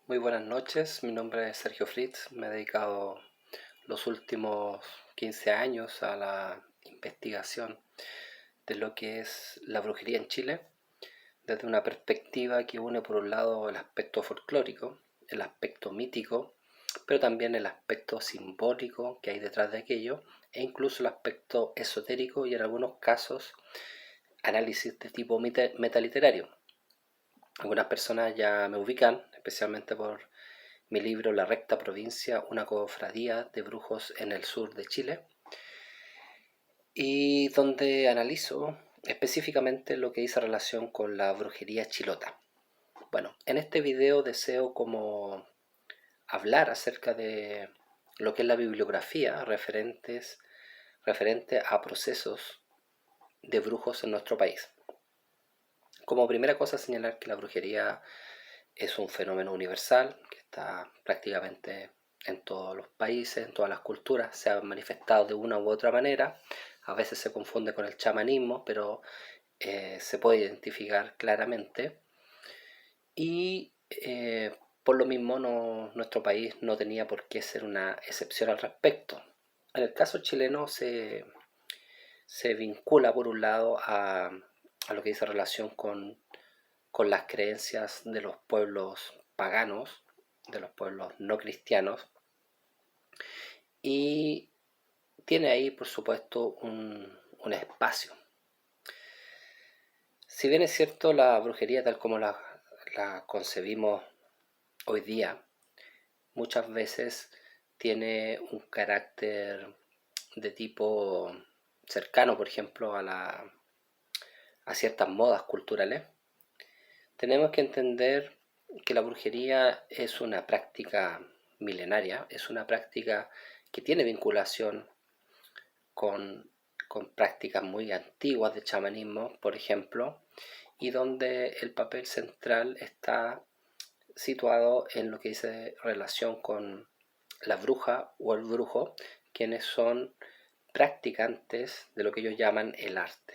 Muy buenas noches, mi nombre es Sergio Fritz, me he dedicado los últimos 15 años a la investigación de lo que es la brujería en Chile, desde una perspectiva que une por un lado el aspecto folclórico, el aspecto mítico, pero también el aspecto simbólico que hay detrás de aquello, e incluso el aspecto esotérico y en algunos casos análisis de tipo metaliterario. Algunas personas ya me ubican, especialmente por mi libro La Recta Provincia, una cofradía de brujos en el sur de Chile, y donde analizo específicamente lo que dice relación con la brujería chilota. Bueno, en este video deseo como hablar acerca de lo que es la bibliografía referente a procesos de brujos en nuestro país. Como primera cosa, señalar que la brujería es un fenómeno universal que está prácticamente en todos los países, en todas las culturas, se ha manifestado de una u otra manera. A veces se confunde con el chamanismo, pero se puede identificar claramente. Y por lo mismo nuestro país no tenía por qué ser una excepción al respecto. En el caso chileno se vincula por un lado a lo que dice relación con las creencias de los pueblos paganos, de los pueblos no cristianos, y tiene ahí, por supuesto, un espacio. Si bien es cierto, la brujería tal como la concebimos hoy día, muchas veces tiene un carácter de tipo cercano, por ejemplo, a ciertas modas culturales, tenemos que entender que la brujería es una práctica milenaria, es una práctica que tiene vinculación con, con prácticas muy antiguas de chamanismo, por ejemplo, y donde el papel central está situado en lo que dice relación con la bruja o el brujo, quienes son practicantes de lo que ellos llaman el arte.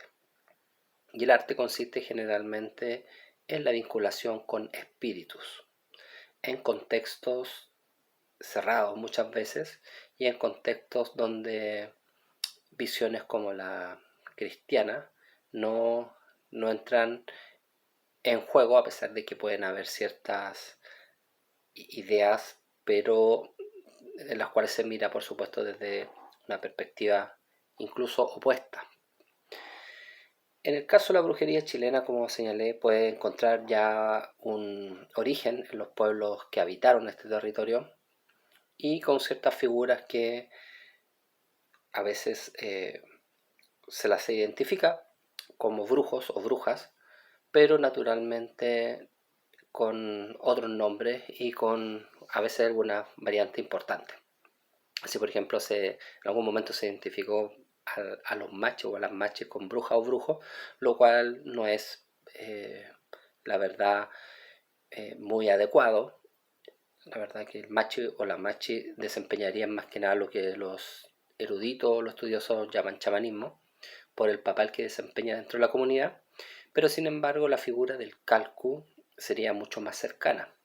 Y el arte consiste generalmente en la vinculación con espíritus, en contextos cerrados muchas veces y en contextos donde visiones como la cristiana no, no entran en juego, a pesar de que pueden haber ciertas ideas, pero en las cuales se mira, por supuesto, desde una perspectiva incluso opuesta. En el caso de la brujería chilena, como señalé, puede encontrar ya un origen en los pueblos que habitaron este territorio y con ciertas figuras que a veces se las identifica como brujos o brujas, pero naturalmente con otros nombres y con a veces alguna variante importante. Así, por ejemplo, en algún momento se identificó a los machos o a las machas con bruja o brujo, lo cual no es, la verdad, muy adecuado. La verdad que el machi o la machi desempeñarían más que nada lo que los eruditos o los estudiosos llaman chamanismo, por el papel que desempeña dentro de la comunidad, pero sin embargo la figura del calcu sería mucho más cercana.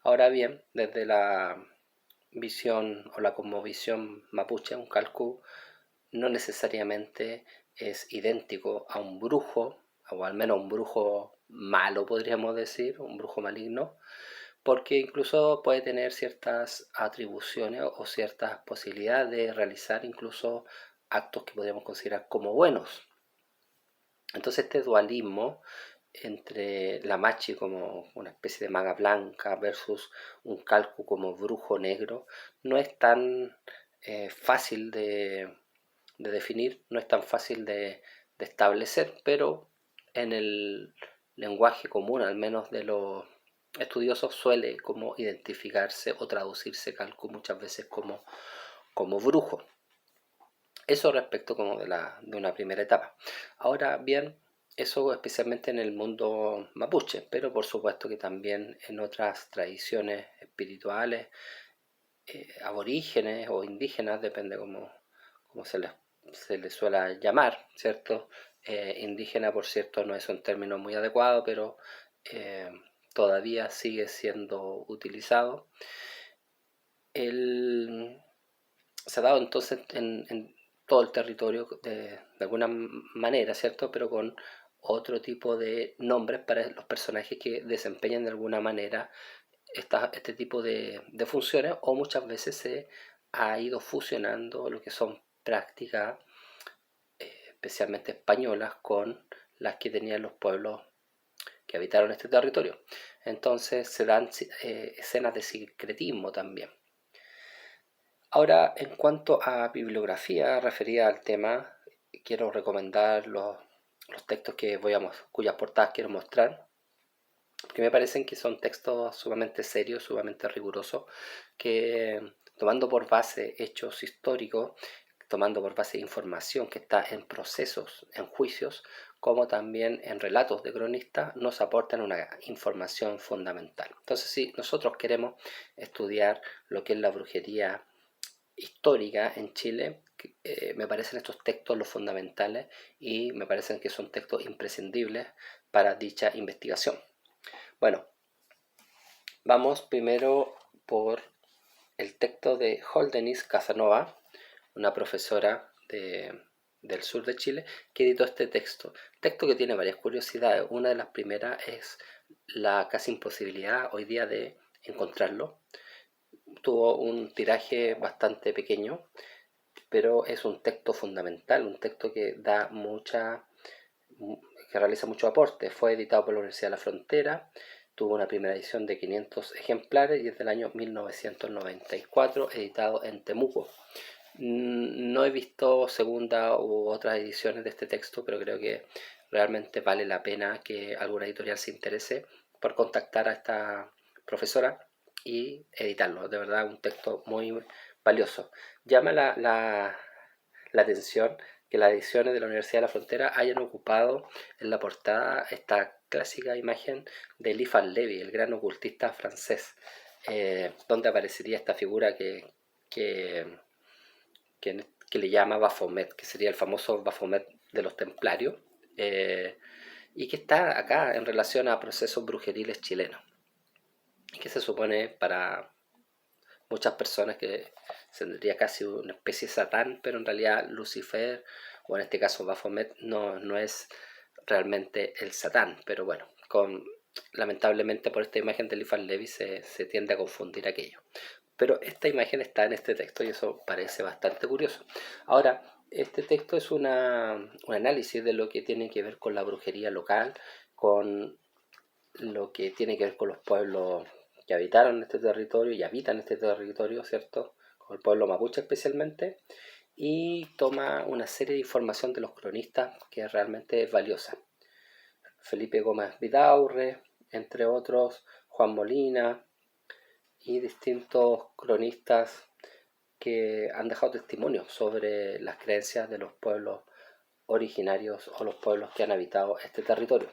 Ahora bien, desde la visión o la cosmovisión mapuche, un calcu no necesariamente es idéntico a un brujo, o al menos un brujo malo podríamos decir, un brujo maligno, porque incluso puede tener ciertas atribuciones o ciertas posibilidades de realizar incluso actos que podríamos considerar como buenos. Entonces este dualismo entre la machi como una especie de maga blanca versus un calco como brujo negro no es tan fácil de definir, no es tan fácil de establecer, pero en el lenguaje común, al menos de los estudiosos, suele como identificarse o traducirse calco muchas veces como brujo. Eso respecto como de una primera etapa. Ahora bien, eso especialmente en el mundo mapuche, pero por supuesto que también en otras tradiciones espirituales, aborígenes o indígenas, depende cómo se les suele llamar, ¿cierto? Indígena, por cierto, no es un término muy adecuado, pero todavía sigue siendo utilizado. Se ha dado entonces en todo el territorio de alguna manera, ¿cierto? Pero con otro tipo de nombres para los personajes que desempeñan de alguna manera este tipo de funciones, o muchas veces se ha ido fusionando lo que son prácticas especialmente españolas con las que tenían los pueblos que habitaron este territorio. Entonces se dan escenas de sincretismo también. Ahora, en cuanto a bibliografía referida al tema, quiero recomendar los textos cuyas portadas quiero mostrar, porque me parecen que son textos sumamente serios, sumamente rigurosos, que tomando por base hechos históricos, tomando por base información que está en procesos, en juicios, como también en relatos de cronistas, nos aportan una información fundamental. Entonces, si nosotros queremos estudiar lo que es la brujería histórica en Chile, me parecen estos textos los fundamentales y me parecen que son textos imprescindibles para dicha investigación. Bueno, vamos primero por el texto de Holdenis Casanova, una profesora del sur de Chile, que editó este texto que tiene varias curiosidades. Una de las primeras es la casi imposibilidad hoy día de encontrarlo. Tuvo un tiraje bastante pequeño, pero es un texto fundamental, un texto que realiza mucho aporte. Fue editado por la Universidad de la Frontera, tuvo una primera edición de 500 ejemplares y es del año 1994, editado en Temuco. No he visto segunda u otras ediciones de este texto, pero creo que realmente vale la pena que alguna editorial se interese por contactar a esta profesora y editarlo. De verdad, un texto muy valioso. Llama la atención que las ediciones de la Universidad de la Frontera hayan ocupado en la portada esta clásica imagen de Eliphas Levi, el gran ocultista francés, donde aparecería esta figura que, que le llama Baphomet, que sería el famoso Baphomet de los templarios, y que está acá en relación a procesos brujeriles chilenos, y que se supone para muchas personas que sería casi una especie de Satán, pero en realidad Lucifer, o en este caso Baphomet, no es realmente el Satán, pero bueno, lamentablemente por esta imagen de Eliphas Levi se tiende a confundir aquello. Pero esta imagen está en este texto y eso parece bastante curioso. Ahora, este texto es un análisis de lo que tiene que ver con la brujería local, con lo que tiene que ver con los pueblos que habitaron este territorio y habitan este territorio, ¿cierto? Con el pueblo mapuche especialmente, y toma una serie de información de los cronistas que realmente es valiosa. Felipe Gómez Vidaurre, entre otros, Juan Molina y distintos cronistas que han dejado testimonio sobre las creencias de los pueblos originarios o los pueblos que han habitado este territorio.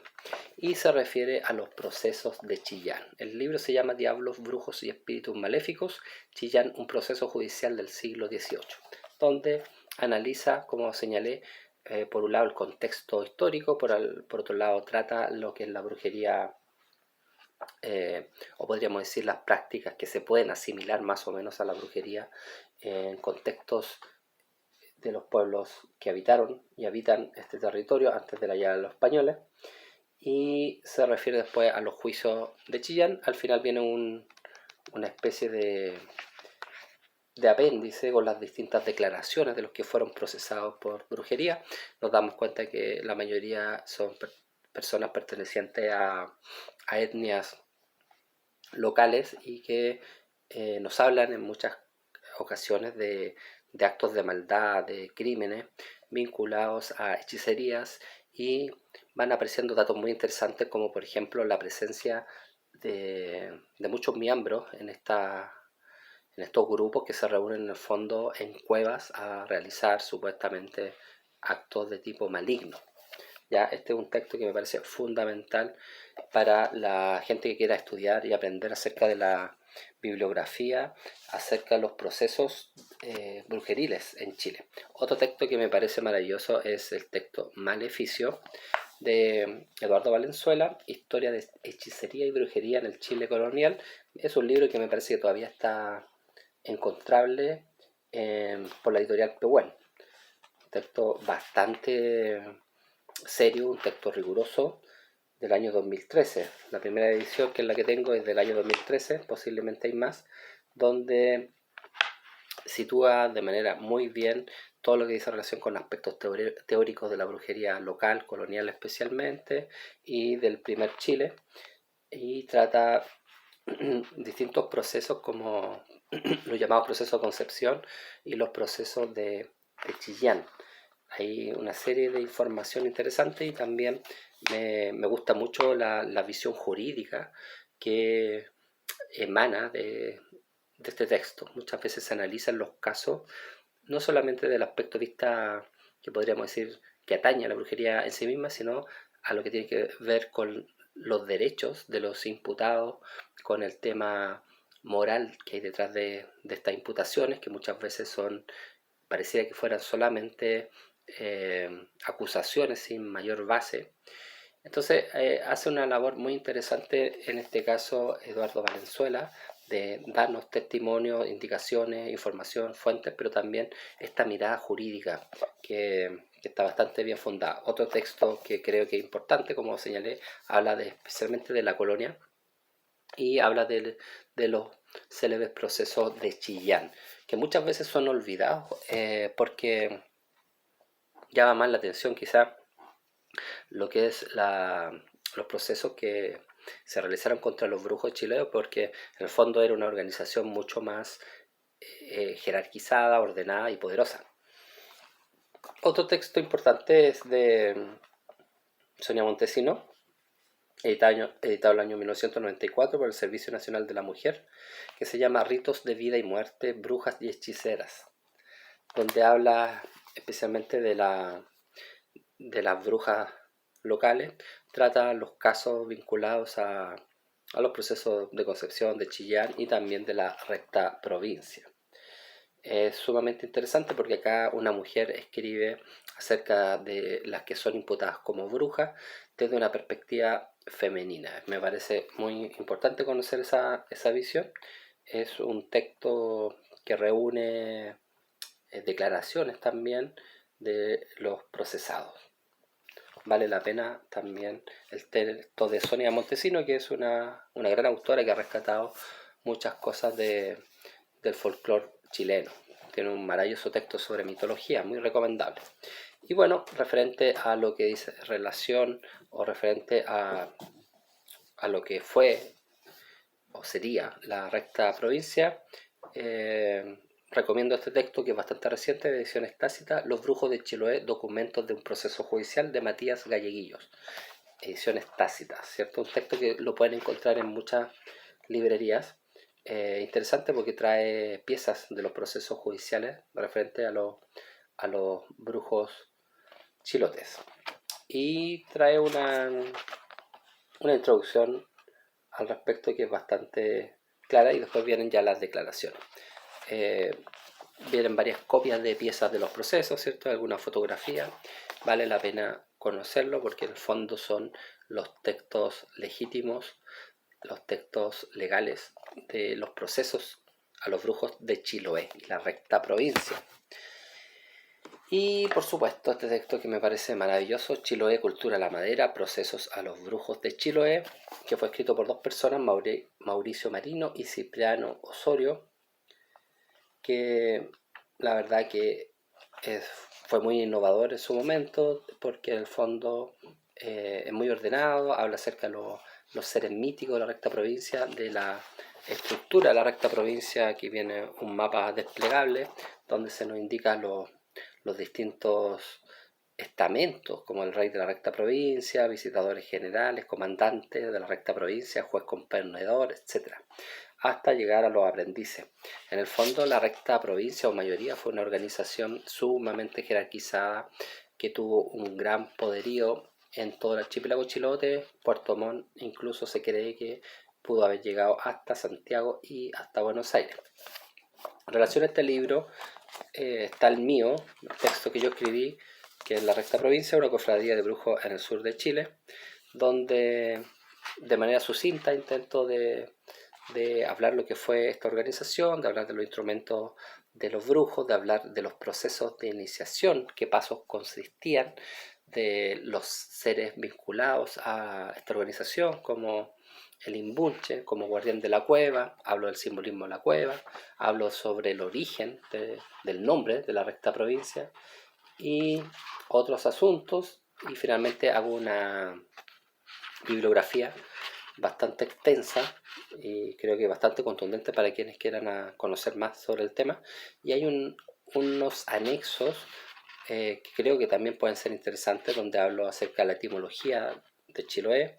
Y se refiere a los procesos de Chillán. El libro se llama Diablos, Brujos y Espíritus Maléficos, Chillán, un proceso judicial del siglo XVIII, donde analiza, como señalé, por un lado el contexto histórico, por otro lado trata lo que es la brujería, o podríamos decir las prácticas que se pueden asimilar más o menos a la brujería en contextos de los pueblos que habitaron y habitan este territorio antes de la llegada de los españoles, y se refiere después a los juicios de Chillán. Al final viene una especie de apéndice con las distintas declaraciones de los que fueron procesados por brujería. Nos damos cuenta que la mayoría son personas pertenecientes a etnias locales y que nos hablan en muchas ocasiones de actos de maldad, de crímenes vinculados a hechicerías, y van apareciendo datos muy interesantes como por ejemplo la presencia de muchos miembros en estos grupos que se reúnen en el fondo en cuevas a realizar supuestamente actos de tipo maligno. Ya, este es un texto que me parece fundamental para la gente que quiera estudiar y aprender acerca de la bibliografía, acerca de los procesos brujeriles en Chile. Otro texto que me parece maravilloso es el texto Maleficio de Eduardo Valenzuela, Historia de Hechicería y Brujería en el Chile colonial. Es un libro que me parece que todavía está encontrable por la editorial Pehuen. Un texto bastante serio, un texto riguroso del año 2013. La primera edición, que es la que tengo, es del año 2013, posiblemente hay más, donde sitúa de manera muy bien todo lo que dice relación con aspectos teóricos de la brujería local, colonial especialmente, y del primer Chile, y trata distintos procesos como los llamados procesos de concepción y los procesos de Chillán. Hay una serie de información interesante y también me gusta mucho la visión jurídica que emana de este texto. Muchas veces se analizan los casos no solamente del aspecto de vista que podríamos decir que atañe a la brujería en sí misma, sino a lo que tiene que ver con los derechos de los imputados, con el tema moral que hay detrás de estas imputaciones, que muchas veces son, pareciera que fueran solamente acusaciones sin mayor base. Entonces hace una labor muy interesante en este caso Eduardo Valenzuela de darnos testimonios, indicaciones, información, fuentes, pero también esta mirada jurídica que está bastante bien fundada. Otro texto que creo que es importante, como señalé, habla especialmente de la colonia y habla de los célebres procesos de Chillán, que muchas veces son olvidados porque llama más la atención quizá lo que es los procesos que se realizaron contra los brujos chilenos, porque en el fondo era una organización mucho más jerarquizada, ordenada y poderosa. Otro texto importante es de Sonia Montesino, editado el año 1994 por el Servicio Nacional de la Mujer, que se llama Ritos de Vida y Muerte, Brujas y Hechiceras, donde habla especialmente de las brujas locales, trata los casos vinculados a los procesos de concepción de Chillán y también de la recta provincia. Es sumamente interesante porque acá una mujer escribe acerca de las que son imputadas como brujas desde una perspectiva femenina. Me parece muy importante conocer esa visión. Es un texto que reúne declaraciones también de los procesados. Vale la pena también el texto de Sonia Montesino, que es una gran autora que ha rescatado muchas cosas del folclore chileno. Tiene un maravilloso texto sobre mitología, muy recomendable. Y bueno, referente a lo que dice relación o referente a lo que fue o sería la recta provincia, recomiendo este texto que es bastante reciente, de ediciones tácitas, Los brujos de Chiloé, documentos de un proceso judicial de Matías Galleguillos, ediciones tácitas, ¿cierto? Un texto que lo pueden encontrar en muchas librerías. Interesante porque trae piezas de los procesos judiciales referente a los brujos chilotes. Y trae una introducción al respecto que es bastante clara y después vienen ya las declaraciones. Eh, Vienen varias copias de piezas de los procesos, ¿cierto? Alguna fotografía. Vale la pena conocerlo porque en el fondo son los textos legítimos, los textos legales de los procesos a los brujos de Chiloé, la recta provincia. Y por supuesto este texto que me parece maravilloso, Chiloé, Cultura la Madera, Procesos a los Brujos de Chiloé, que fue escrito por dos personas, Mauricio Marino y Cipriano Osorio, que la verdad que fue muy innovador en su momento, porque en el fondo es muy ordenado, habla acerca de los seres míticos de la recta provincia, de la estructura de la recta provincia. Aquí viene un mapa desplegable donde se nos indica los distintos estamentos, como el rey de la recta provincia, visitadores generales, comandantes de la recta provincia, juez componedor, etc., hasta llegar a los aprendices. En el fondo, la recta provincia o mayoría fue una organización sumamente jerarquizada que tuvo un gran poderío en todo el archipiélago chilote. Puerto Montt incluso se cree que pudo haber llegado hasta Santiago y hasta Buenos Aires. En relación a este libro está el mío, el texto que yo escribí, que es La Recta Provincia, una cofradía de brujos en el sur de Chile, donde de manera sucinta intento de hablar lo que fue esta organización, de hablar de los instrumentos de los brujos, de hablar de los procesos de iniciación, qué pasos consistían, de los seres vinculados a esta organización, como el imbunche, como guardián de la cueva, hablo del simbolismo de la cueva, hablo sobre el origen del nombre de la Recta Provincia y otros asuntos, y finalmente hago una bibliografía bastante extensa y creo que bastante contundente para quienes quieran conocer más sobre el tema, y hay unos anexos que creo que también pueden ser interesantes, donde hablo acerca de la etimología de Chiloé,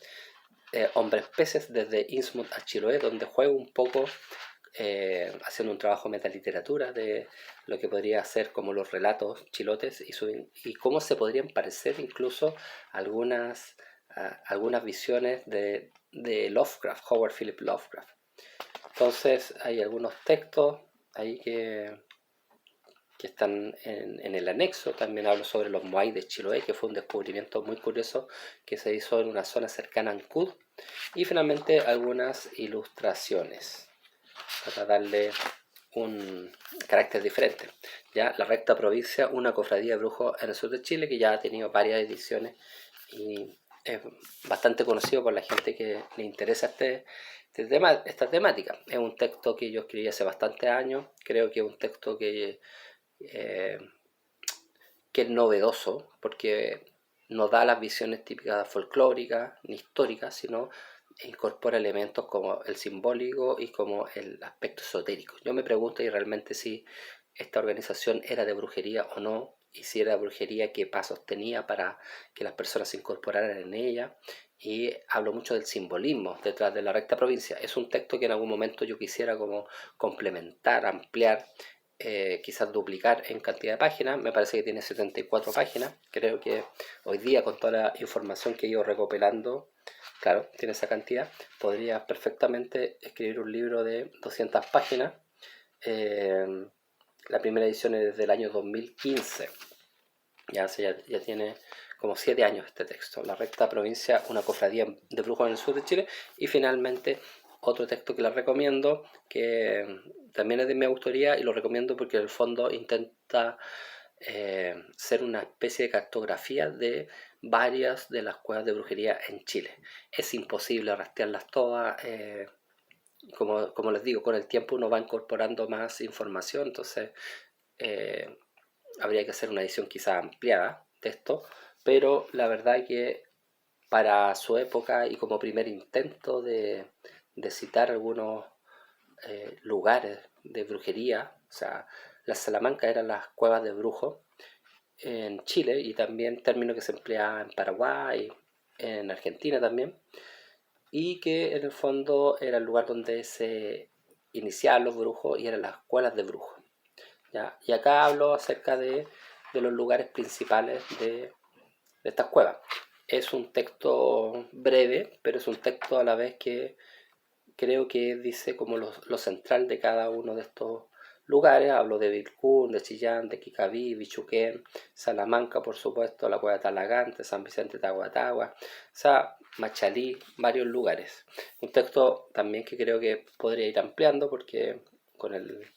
Hombres Peces desde Innsmouth a Chiloé, donde juego un poco haciendo un trabajo de metaliteratura de lo que podría ser como los relatos chilotes y cómo se podrían parecer incluso algunas, algunas visiones de Lovecraft, Howard Philip Lovecraft. Entonces hay algunos textos ahí que están en el anexo. También hablo sobre los Moai de Chiloé, que fue un descubrimiento muy curioso que se hizo en una zona cercana a Ancud. Y finalmente algunas ilustraciones para darle un carácter diferente. Ya La Recta Provincia, una cofradía de brujos en el sur de Chile, que ya ha tenido varias ediciones y es bastante conocido por la gente que le interesa esta temática. Es un texto que yo escribí hace bastantes años, creo que es un texto eh, que es novedoso, porque no da las visiones típicas folclóricas ni históricas, sino incorpora elementos como el simbólico y como el aspecto esotérico. Yo me pregunto y realmente si esta organización era de brujería o no, y si era de brujería, qué pasos tenía para que las personas se incorporaran en ella. Y hablo mucho del simbolismo detrás de La Recta Provincia. Es un texto que en algún momento yo quisiera como complementar, ampliar, quizás duplicar en cantidad de páginas. Me parece que tiene 74 páginas. Creo que hoy día, con toda la información que he ido recopilando, claro, tiene esa cantidad, podría perfectamente escribir un libro de 200 páginas. Eh, la primera edición es desde el año 2015. Ya tiene como 7 años este texto. La Recta Provincia, una cofradía de brujos en el sur de Chile. Y finalmente otro texto que les recomiendo, que también es de mi autoría, y lo recomiendo porque en el fondo intenta ser una especie de cartografía de varias de las cuevas de brujería en Chile. Es imposible rastrearlas todas. Como les digo, con el tiempo uno va incorporando más información, entonces eh, habría que hacer una edición quizás ampliada de esto, pero la verdad que para su época y como primer intento de citar algunos lugares de brujería, o sea, las Salamanca eran las cuevas de brujos en Chile, y también término que se emplea en Paraguay, en Argentina también, y que en el fondo era el lugar donde se iniciaban los brujos y eran las escuelas de brujos. ¿Ya? Y acá hablo acerca de los lugares principales de estas cuevas. Es un texto breve, pero es un texto a la vez que creo que dice como lo central de cada uno de estos lugares. Hablo de Vilcún, de Chillán, de Quicaví, Bichuquén, Salamanca, por supuesto, la cueva de Talagante, San Vicente de Tahuatahua, o sea, Machalí, varios lugares. Un texto también que creo que podría ir ampliando, porque con el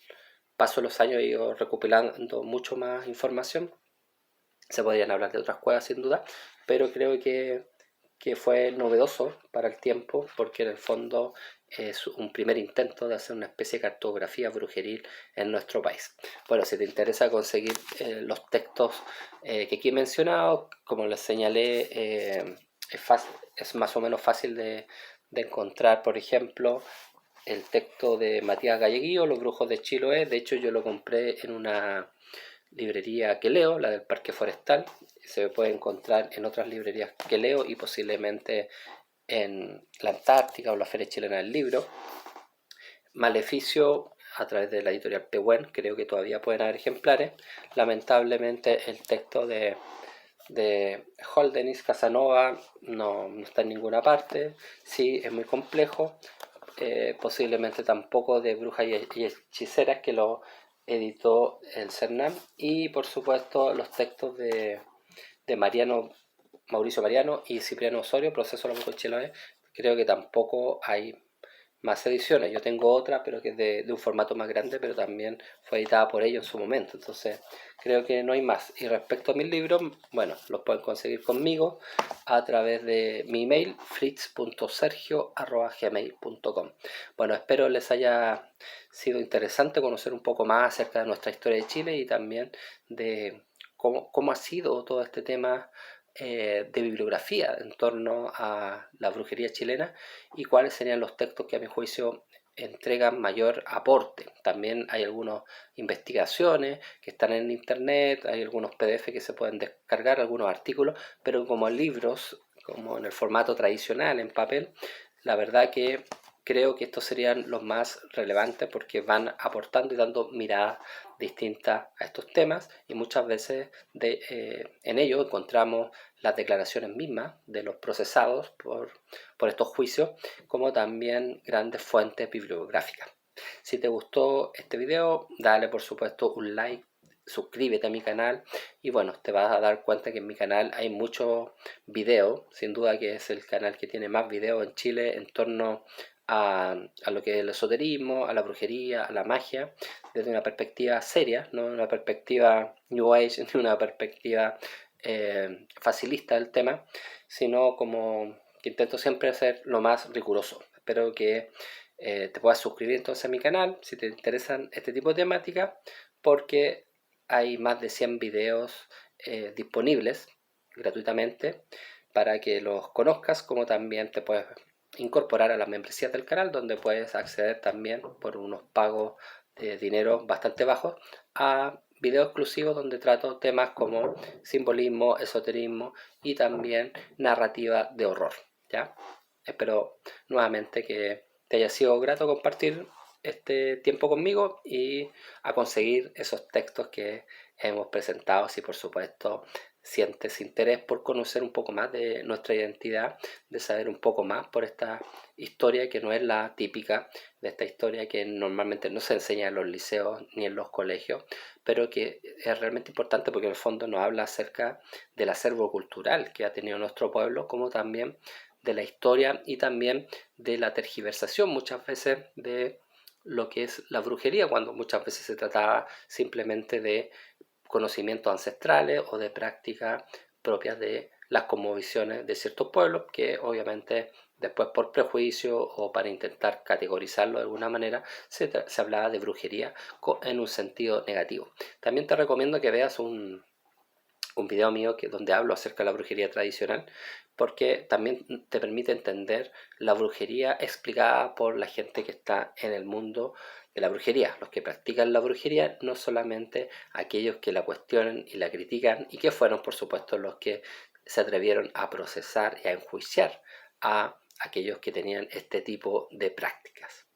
paso de los años he ido recopilando mucho más información. Se podrían hablar de otras cuevas sin duda, pero creo que fue novedoso para el tiempo, porque en el fondo es un primer intento de hacer una especie de cartografía brujeril en nuestro país. Bueno, si te interesa conseguir los textos que aquí he mencionado, como les señalé, es más o menos fácil de encontrar. Por ejemplo, el texto de Matías Galleguillo, Los Brujos de Chiloé. De hecho, yo lo compré en una librería que leo, la del Parque Forestal. Se puede encontrar en otras librerías que leo y posiblemente en la Antártica o la Feria Chilena del Libro. Maleficio, a través de la editorial Pehuen, creo que todavía pueden haber ejemplares. Lamentablemente el texto de Holdenis Casanova no está en ninguna parte. Sí, es muy complejo. Posiblemente tampoco de Brujas y Hechiceras, que lo editó el CERNAM. Y por supuesto los textos de Mauricio Mariano y Cipriano Osorio, Proceso de la Mujer Chiloé. Creo que tampoco hay más ediciones. Yo tengo otra, pero que es de un formato más grande, pero también fue editada por ellos en su momento. Entonces, creo que no hay más. Y respecto a mis libros, bueno, los pueden conseguir conmigo a través de mi email, fritz.sergio@gmail.com. Bueno, espero les haya sido interesante conocer un poco más acerca de nuestra historia de Chile y también de cómo ha sido todo este tema de bibliografía en torno a la brujería chilena y cuáles serían los textos que a mi juicio entregan mayor aporte. También hay algunas investigaciones que están en internet, hay algunos PDF que se pueden descargar, algunos artículos, pero como libros, como en el formato tradicional, en papel, la verdad que creo que estos serían los más relevantes porque van aportando y dando miradas distintas a estos temas y muchas veces en ello encontramos las declaraciones mismas de los procesados por estos juicios, como también grandes fuentes bibliográficas. Si te gustó este video, dale por supuesto un like, suscríbete a mi canal y bueno, te vas a dar cuenta que en mi canal hay muchos videos, sin duda que es el canal que tiene más videos en Chile en torno a lo que es el esoterismo, a la brujería, a la magia, desde una perspectiva seria, no una perspectiva New Age, ni una perspectiva facilista del tema, sino como que intento siempre ser lo más riguroso. Espero que te puedas suscribir entonces a mi canal si te interesan este tipo de temática, porque hay más de 100 videos disponibles gratuitamente para que los conozcas, como también te puedes incorporar a las membresías del canal, donde puedes acceder también por unos pagos de dinero bastante bajos a videos exclusivos donde trato temas como simbolismo, esoterismo y también narrativa de horror. ¿Ya? Espero nuevamente que te haya sido grato compartir este tiempo conmigo y a conseguir esos textos que hemos presentado. Si por supuesto sientes interés por conocer un poco más de nuestra identidad, de saber un poco más por esta historia que no es la típica de esta historia que normalmente no se enseña en los liceos ni en los colegios, pero que es realmente importante porque en el fondo nos habla acerca del acervo cultural que ha tenido nuestro pueblo, como también de la historia y también de la tergiversación muchas veces de lo que es la brujería, cuando muchas veces se trataba simplemente de conocimientos ancestrales o de prácticas propias de las cosmovisiones de ciertos pueblos, que obviamente después por prejuicio o para intentar categorizarlo de alguna manera se hablaba de brujería en un sentido negativo. También te recomiendo que veas un video mío donde hablo acerca de la brujería tradicional, porque también te permite entender la brujería explicada por la gente que está en el mundo de la brujería, los que practican la brujería, no solamente aquellos que la cuestionan y la critican, y que fueron por supuesto los que se atrevieron a procesar y a enjuiciar a aquellos que tenían este tipo de prácticas.